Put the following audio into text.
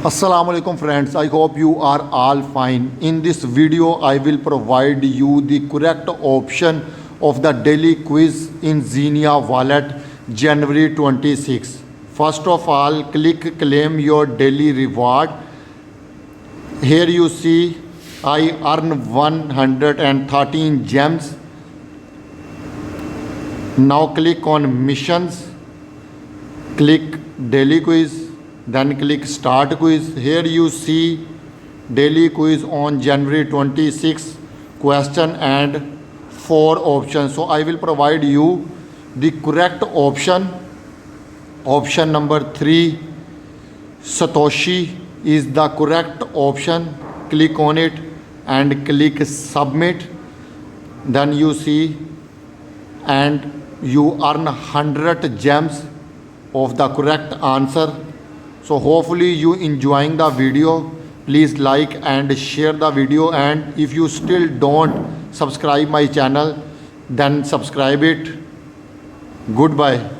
Assalamu alaikum friends, I hope you are all fine. In this video I will provide you the correct option of the daily quiz in XENEA Wallet January 26. First of all, click claim your daily reward. Here you see I earn 113 gems. Now click on missions, click daily quiz, then click start quiz. Here you see daily quiz on January 26 question and 4 options. So I will provide you the correct option. Option number 3, Satoshi is the correct option. Click on it and click submit. Then you see and you earn 100 gems of the correct answer. So hopefully you enjoying the video. Please like and share the video, and if you still don't subscribe my channel, then subscribe it. Goodbye.